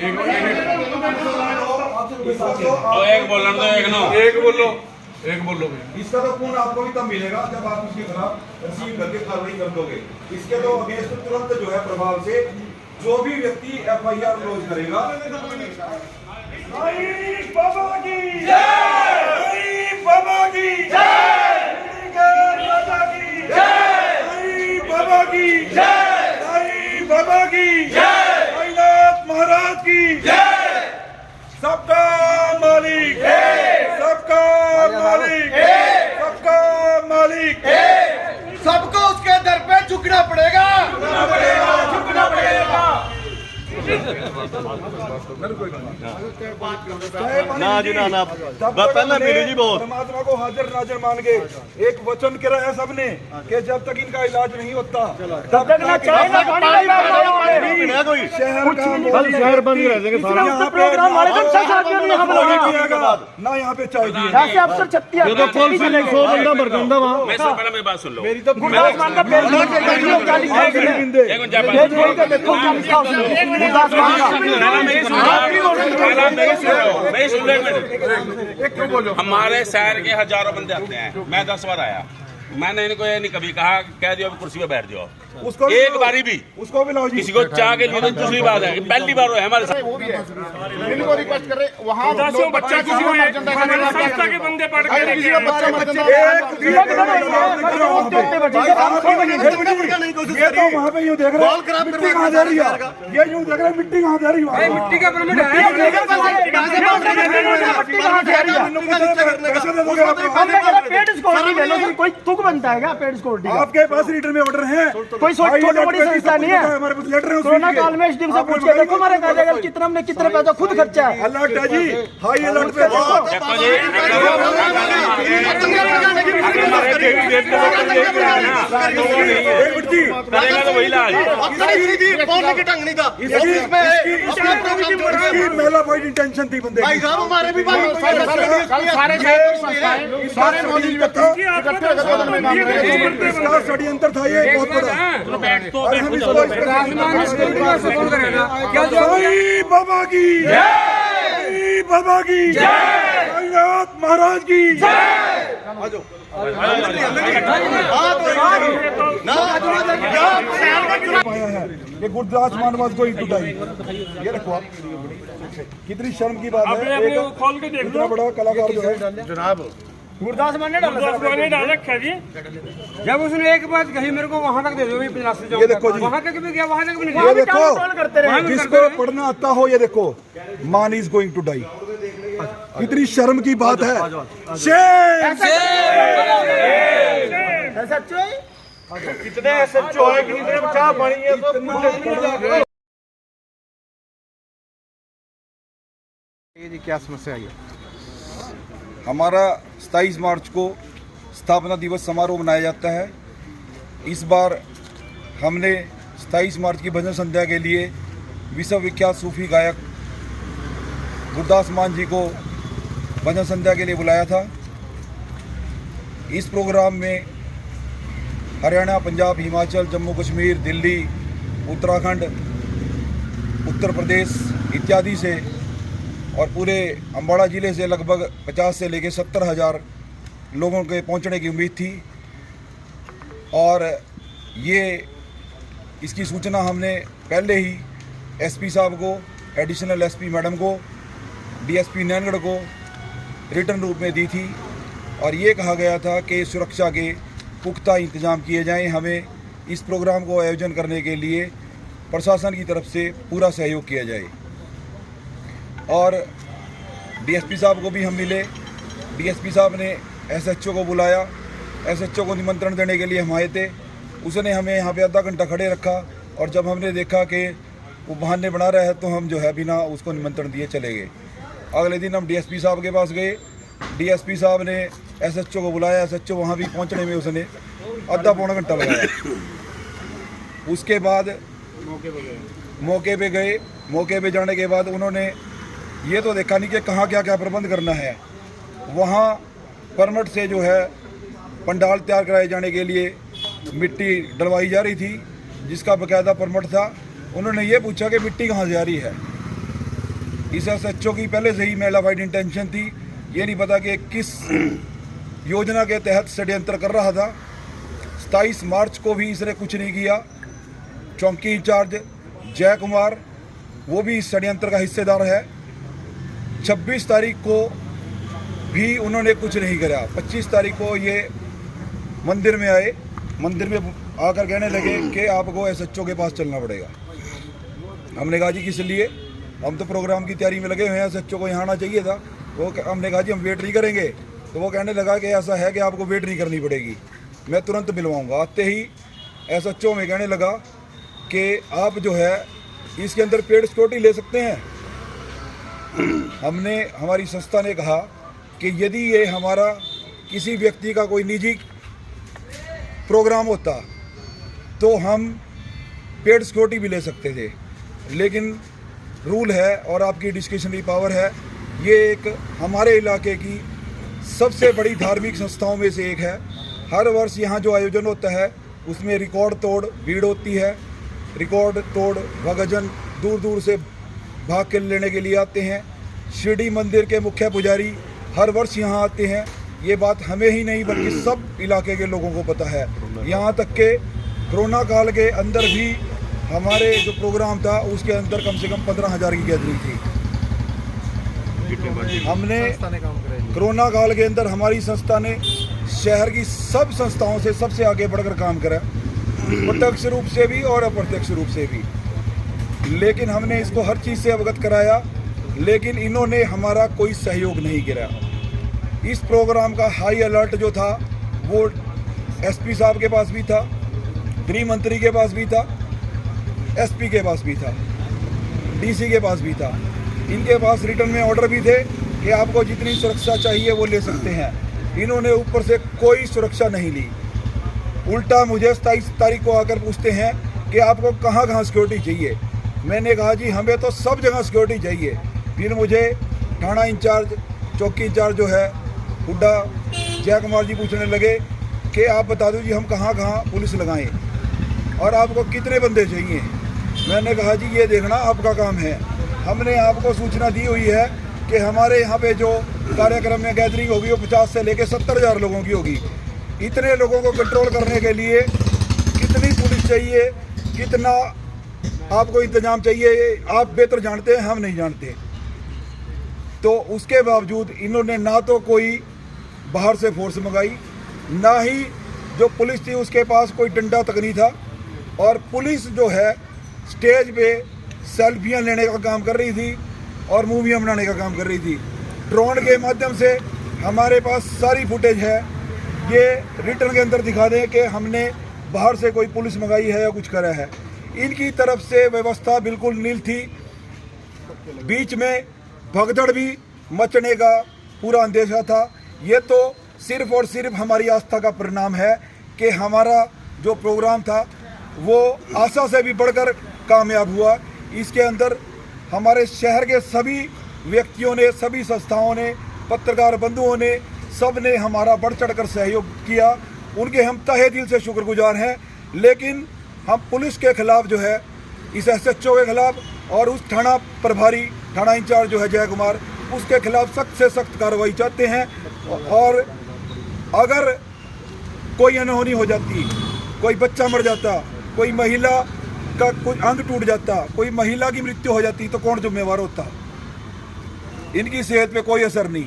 एक बोलो इसका तो पूर्ण आपको भी तब मिलेगा जब आप उसके खिलाफ रिसीव करके कार्रवाई कर दोगे। इसके तो अगेंस्ट तुरंत जो है प्रभाव से जो भी व्यक्ति FIR क्लोज करेगा। बाबा की जय, बाबा की जय, बाबा की जय, बाबा की जय, साईनाथ महाराज की जय। सबका मालिक सबका मालिक सबका मालिक सबको उसके दर पे झुकना पड़ेगा, झुकना पड़ेगा, झुकना पड़ेगा। ना जी ना पहले मिली जी बहुत परमात्मा को हाजिर नाजिर मान के एक वचन करा है सबने कि जब तक इनका इलाज नहीं होता तब तक ना कोई शहर बंद रह जाएंगे ना यहाँ पे चाय दी अफसर 100 बंदा मर जाता वहाँ। मेरी बात सुन लो। मेरी तो हमारे शहर के हजारों बंदे आते हैं, मैं 10 बार आया, मैंने इनको ये नहीं कभी कहा कह दियो कुर्सी पे बैठ जाओ, उसको एक बारी भी उसको भी लाओ जी। किसी को चाह के लिए तो दूसरी बात है, पहली बार है हमारे साथ। इनको रिक्वेस्ट कर रहे वहाँ बच्चा किसी को संस्था के बंदे पढ़ के किसी का बच्चा ये तो वहाँ पे यूँ देख रहे हैं मिट्टी कहाँ जा रही है, ये यूँ देख रहे हैं मिट्टी कहाँ जा रही है, मिट्टी का परमिट है, कोई तुक बनता है क्या? पेड सिक्योरिटी आपके पास रीडर में ऑर्डर है, कोई छोटी बड़ी संस्था नहीं है। हमारे पास लेटर है। कोरोना काल में एसडीएम से पूछ के देखो हमारे कार्यालय कितना हमने कितने पैसा खुद खर्चा है। अलर्ट है जी, हाई अलर्ट पे मेला पॉइंट इंटेंशन थी बंदे भाई साहब हमारे भी भाई इसका षड्यंत्र था ये बहुत बड़ा। बाबा की जय, बाबा की जय, साईनाथ महाराज की जय। पाया है ये गुरदास मानवास को टूटाई। ये रखो आप, कितनी शर्म की बात है। खोल के देख इतना बड़ा कलाकार जो है जनाब गुरदास मान ने डाल रखा जी। जब उसने एक बात कही मेरे को वहाँ तक दे दो, ये देखो जी, वहाँ तक भी गया, वहाँ तक भी नहीं। ये देखो जिसको पढ़ना आता हो, ये देखो मान इज गोइंग टू डाई। कितनी शर्म की बात है। कितने सच्चो है, कितने चाह पानी है तो ये क्या समस्या है? हमारा 27 मार्च को स्थापना दिवस समारोह मनाया जाता है। इस बार हमने 27 मार्च की भजन संध्या के लिए विश्व विख्यात सूफी गायक गुरदास मान जी को भजन संध्या के लिए बुलाया था। इस प्रोग्राम में हरियाणा, पंजाब, हिमाचल, जम्मू कश्मीर, दिल्ली, उत्तराखंड, उत्तर प्रदेश इत्यादि से और पूरे अम्बाड़ा ज़िले से लगभग 50 से लेकर 70 हज़ार लोगों के पहुंचने की उम्मीद थी। और ये इसकी सूचना हमने पहले ही एसपी साहब को, एडिशनल एसपी मैडम को, डीएसपी नैनगढ़ को रिटर्न रूप में दी थी। और ये कहा गया था कि सुरक्षा के पुख्ता इंतजाम किए जाएं। हमें इस प्रोग्राम को आयोजन करने के लिए प्रशासन की तरफ से पूरा सहयोग किया जाए। और डीएसपी साहब को भी हम मिले। डीएसपी साहब ने एसएचओ को बुलाया। एसएचओ को निमंत्रण देने के लिए हम आए थे। उसने हमें यहाँ पे आधा घंटा खड़े रखा और जब हमने देखा कि वो बहाने बना रहा है तो हम जो है बिना उसको निमंत्रण दिए चले गए। अगले दिन हम डीएसपी साहब के पास गए। डीएसपी साहब ने एसएचओ को बुलाया। एसएचओ वहाँ भी पहुँचने में उसने आधा पौना घंटा लगाया। उसके बाद मौके पे गए। मौके पे जाने के बाद उन्होंने ये तो देखा नहीं कि कहाँ क्या क्या प्रबंध करना है। वहाँ परमिट से जो है पंडाल तैयार कराए जाने के लिए मिट्टी डलवाई जा रही थी, जिसका बकायदा परमिट था। उन्होंने ये पूछा कि मिट्टी कहाँ से आ रही है। इस SHO की पहले से ही मेलाफाइड इंटेंशन थी। ये नहीं पता कि किस योजना के तहत षड्यंत्र कर रहा था। 27 मार्च को भी इसने कुछ नहीं किया। चौकी इंचार्ज जय कुमार वो भी इस षड्यंत्र का हिस्सेदार है। 26 तारीख को भी उन्होंने कुछ नहीं करा। 25 तारीख को ये मंदिर में आए, मंदिर में आकर कहने लगे कि आपको SHO के पास चलना पड़ेगा। हमने कहा जी किस लिए? हम तो प्रोग्राम की तैयारी में लगे हुए हैं, SHO को यहाँ आना चाहिए था। वो हमने कहा जी हम वेट नहीं करेंगे। तो वो कहने लगा कि ऐसा है कि आपको वेट नहीं करनी पड़ेगी, मैं तुरंत मिलवाऊंगा। आते ही SHO में कहने लगा कि आप जो है इसके अंदर पेड सिक्योरिटी ले सकते हैं। हमारी संस्था ने कहा कि यदि ये हमारा किसी व्यक्ति का कोई निजी प्रोग्राम होता तो हम पेड सिक्योरिटी भी ले सकते थे, लेकिन रूल है और आपकी डिस्क्रिशनरी पावर है। ये एक हमारे इलाके की सबसे बड़ी धार्मिक संस्थाओं में से एक है। हर वर्ष यहाँ जो आयोजन होता है उसमें रिकॉर्ड तोड़ भीड़ होती है। रिकॉर्ड तोड़ भक्तजन दूर दूर से भाग के लेने के लिए आते हैं। शिरडी मंदिर के मुख्य पुजारी हर वर्ष यहाँ आते हैं। ये बात हमें ही नहीं बल्कि सब इलाके के लोगों को पता है। यहाँ तक के कोरोना काल के अंदर भी हमारे जो प्रोग्राम था उसके अंदर कम से कम 15,000 की गैदरिंग थी। हमने कोरोना काल के अंदर हमारी संस्था ने शहर की सब संस्थाओं से सबसे आगे बढ़कर काम करा, प्रत्यक्ष रूप से भी और अप्रत्यक्ष रूप से भी। लेकिन हमने इसको हर चीज़ से अवगत कराया, लेकिन इन्होंने हमारा कोई सहयोग नहीं किया। इस प्रोग्राम का हाई अलर्ट जो था वो SP साहब के पास भी था, गृह मंत्री के पास भी था, SP के पास भी था, DC के पास भी था। इनके पास रिटर्न में ऑर्डर भी थे कि आपको जितनी सुरक्षा चाहिए वो ले सकते हैं। इन्होंने ऊपर से कोई सुरक्षा नहीं ली। उल्टा मुझे 27 तारीख को आकर पूछते हैं कि आपको कहाँ कहाँ सिक्योरिटी चाहिए। मैंने कहा जी हमें तो सब जगह सिक्योरिटी चाहिए। फिर मुझे थाना इंचार्ज चौकी इंचार्ज जो है हुड्डा जय कुमार जी पूछने लगे कि आप बता दो जी हम कहाँ कहाँ पुलिस लगाएं और आपको कितने बंदे चाहिए। मैंने कहा जी ये देखना आपका काम है। हमने आपको सूचना दी हुई है कि हमारे यहाँ पे जो कार्यक्रम में गैदरिंग होगी वो 50 से लेकर 70,000 लोगों की होगी। इतने लोगों को कंट्रोल करने के लिए कितनी पुलिस चाहिए, कितना आपको इंतजाम चाहिए, आप बेहतर जानते हैं, हम नहीं जानते। तो उसके बावजूद इन्होंने ना तो कोई बाहर से फोर्स मंगाई, ना ही जो पुलिस थी उसके पास कोई डंडा तक नहीं था। और पुलिस जो है स्टेज पे सेल्फियां लेने का काम कर रही थी और मूवियां बनाने का काम कर रही थी। ड्रोन के माध्यम से हमारे पास सारी फुटेज है। ये रिटर्न के अंदर दिखा दें कि हमने बाहर से कोई पुलिस मंगाई है या कुछ करा है। इनकी तरफ से व्यवस्था बिल्कुल नील थी। बीच में भगदड़ भी मचने का पूरा अंदेशा था। ये तो सिर्फ और सिर्फ हमारी आस्था का परिणाम है कि हमारा जो प्रोग्राम था वो आशा से भी बढ़कर कामयाब हुआ। इसके अंदर हमारे शहर के सभी व्यक्तियों ने, सभी संस्थाओं ने, पत्रकार बंधुओं ने, सब ने हमारा बढ़ चढ़कर सहयोग किया। उनके हम तहे दिल से शुक्रगुजार हैं। लेकिन हम पुलिस के खिलाफ जो है, इस SHO के खिलाफ और उस थाना प्रभारी, थाना इंचार्ज जो है जय कुमार, उसके खिलाफ सख्त से सख्त कार्रवाई चाहते हैं। और अगर कोई अनहोनी हो जाती, कोई बच्चा मर जाता, कोई महिला का कोई अंग टूट जाता, कोई महिला की मृत्यु हो जाती तो कौन जिम्मेवार होता? इनकी सेहत पे कोई असर नहीं।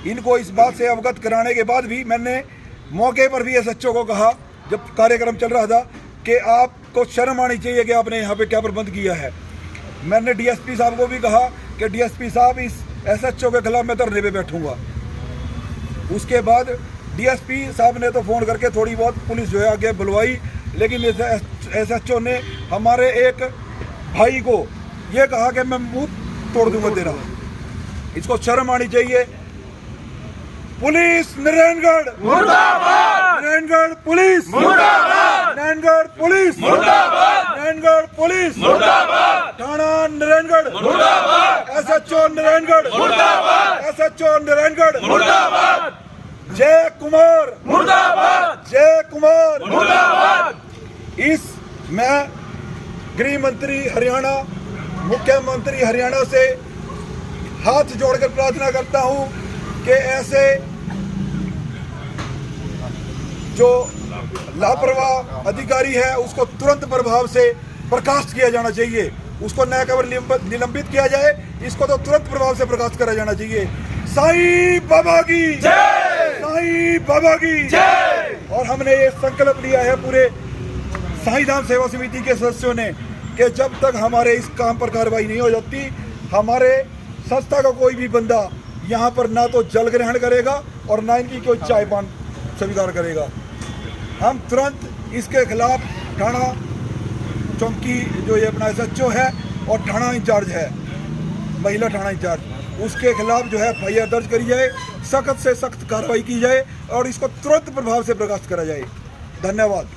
इनको इस बात से अवगत कराने के बाद भी मैंने मौके पर भी SHO को कहा जब कार्यक्रम चल रहा था कि आपको शर्म आनी चाहिए कि आपने यहाँ पे क्या प्रबंध किया है। मैंने DSP साहब को भी कहा कि DSP साहब इस SHO के खिलाफ मैं धरने पे बैठूंगा। उसके बाद DSP साहब ने तो फ़ोन करके थोड़ी बहुत पुलिस जो है आगे बुलवाई, लेकिन SHO ने हमारे एक भाई को ये कहा कि मैं मुंह तोड़ दूंगा तेरा। इसको शर्म आनी चाहिए। पुलिस नारायणगढ़ मुर्दाबाद, नारायणगढ़ पुलिस मुर्दाबाद, नारायणगढ़ पुलिस मुर्दाबाद, नारायणगढ़ पुलिस मुर्दाबाद, थाना नारायणगढ़ मुर्दाबाद, SHO नारायणगढ़ मुर्दाबाद, SHO नारायणगढ़ मुर्दाबाद, जय कुमार मुर्दाबाद, जय कुमार मुर्दाबाद। मैं गृह मंत्री हरियाणा, मुख्यमंत्री हरियाणा से हाथ जोड़कर प्रार्थना करता हूं कि ऐसे जो लापरवाह अधिकारी है उसको तुरंत प्रभाव से बर्खास्त किया जाना चाहिए। उसको न केवल निलंबित किया जाए, इसको तो तुरंत प्रभाव से बर्खास्त करा जाना चाहिए। साईं बाबा की जय, साईं बाबा की जय। और हमने ये संकल्प लिया है पूरे साईं धाम सेवा समिति के सदस्यों ने कि जब तक हमारे इस काम पर कार्रवाई नहीं हो जाती, हमारे संस्था का कोई भी बंदा यहाँ पर ना तो जल ग्रहण करेगा और ना इनकी कोई चाय पान स्वीकार करेगा। हम तुरंत इसके खिलाफ थाना चौकी जो ये अपना SHO है और थाना इंचार्ज है, महिला थाना इंचार्ज, उसके खिलाफ जो है FIR दर्ज करी जाए, सख्त से सख्त कार्रवाई की जाए और इसको तुरंत प्रभाव से बर्खास्त करा जाए। धन्यवाद।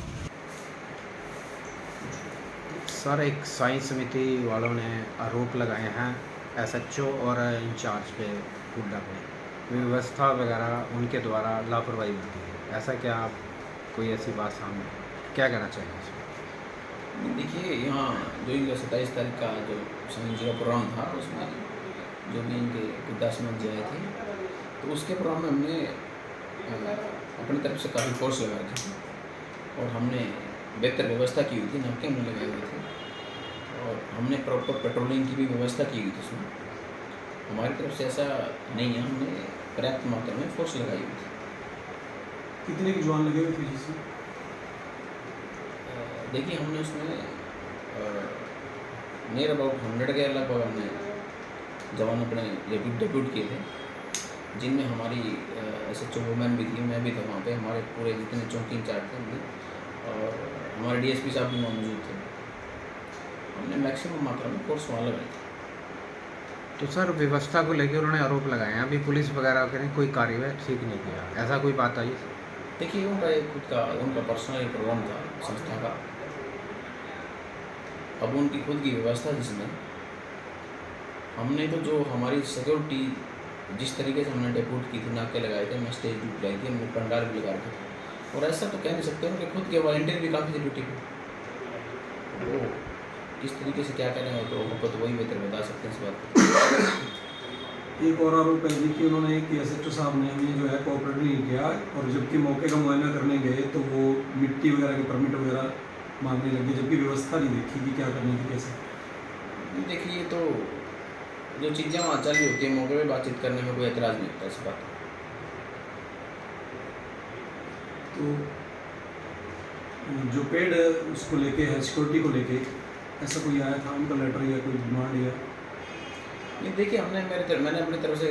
सर, एक साईं समिति वालों ने आरोप लगाए हैं SHO और इंचार्ज पे, हुड्डा पे, व्यवस्था वगैरह उनके द्वारा लापरवाही होती है। ऐसा क्या आप कोई ऐसी बात सामने, क्या कहना चाहिए? देखिए, यहाँ जो इनका 27 तारीख का जो संगीत का प्रोग्राम था, उसमें जो भी इनके गुरदासमान जी आए थे, तो उसके प्रोग्राम में हमने अपनी तरफ से काफ़ी फोर्स लगा रखी थी और हमने बेहतर व्यवस्था की हुई थी, नाके हमने लगाए हुए थे और हमने प्रॉपर पेट्रोलिंग की भी व्यवस्था की हुई थी। उसमें हमारी तरफ से ऐसा नहीं है, हमने पर्याप्त मात्रा में फोर्स लगाई हुई थी। कितने की जवान लगे हुए थे जिसमें? देखिए, हमने उसमें नियर अबाउट 100 के लगभग हमने जवान अपने डेब्यूट किए थे, जिनमें हमारी SHO वुमेन भी थी, मैं भी था वहाँ पे, हमारे पूरे जितने चौकी इंचार्ज थे और हमारे DSP साहब भी वहाँ मौजूद थे। हमने मैक्सिमम मात्रा में फोर्स वहाँ लगाई थी। तो सर, व्यवस्था को लेकर उन्होंने आरोप लगाए हैं, अभी पुलिस वगैरह के ने कोई कार्रवाई ठीक नहीं किया, ऐसा कोई बात आई? देखिए, उनका पर्सनल प्रोग्राम था संस्था का। अब उनकी खुद की व्यवस्था, जिसमें हमने तो जो हमारी सिक्योरिटी जिस तरीके से हमने डेप्यूट की थी, नाके लगाए थे, मैं स्टेज ड्यूट लाई थी, हमने पंडाल भी लगा रखे थे और ऐसा तो कह नहीं सकते उनके खुद के वॉलंटियर भी काफ़ी थे ड्यूटी पे। वो किस तरीके से क्या करें तो हमको तो वही बेहतर बता सकते हैं इस बात को। एक और आरोप है कि उन्होंने एक SHO साहब ने हमें जो है कोऑपरेट नहीं किया और जबकि मौके का मुआयना करने गए तो वो मिट्टी वगैरह के परमिट वगैरह मांगने लगे, जबकि व्यवस्था नहीं देखी कि क्या करनी थी, कैसे। देखिए, तो जो चीज़ें वहाँ चल रही होती है, मौके पे बातचीत करने में कोई एतराज़ नहीं होता इस बात। तो जो पेड है उसको लेके है, सिक्योरिटी को लेके ऐसा कोई आया था उनका लेटर या कोई डिमांड या? नहीं, देखिए, मैंने अपनी तरफ से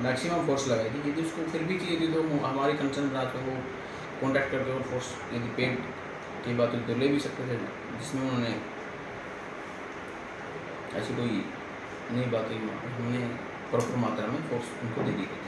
मैक्सिमम फोर्स लगाई थी। यदि उसको फिर भी चाहिए थी तो हमारी कंसर्न ब्रांच में वो कॉन्टैक्ट करके और फोर्स यदि पेड की बात हुई तो ले भी सकते थे, जिसमें उन्होंने ऐसी कोई नई बात हुई, हमने प्रॉपर मात्रा में फोर्स उनको दे दी थी।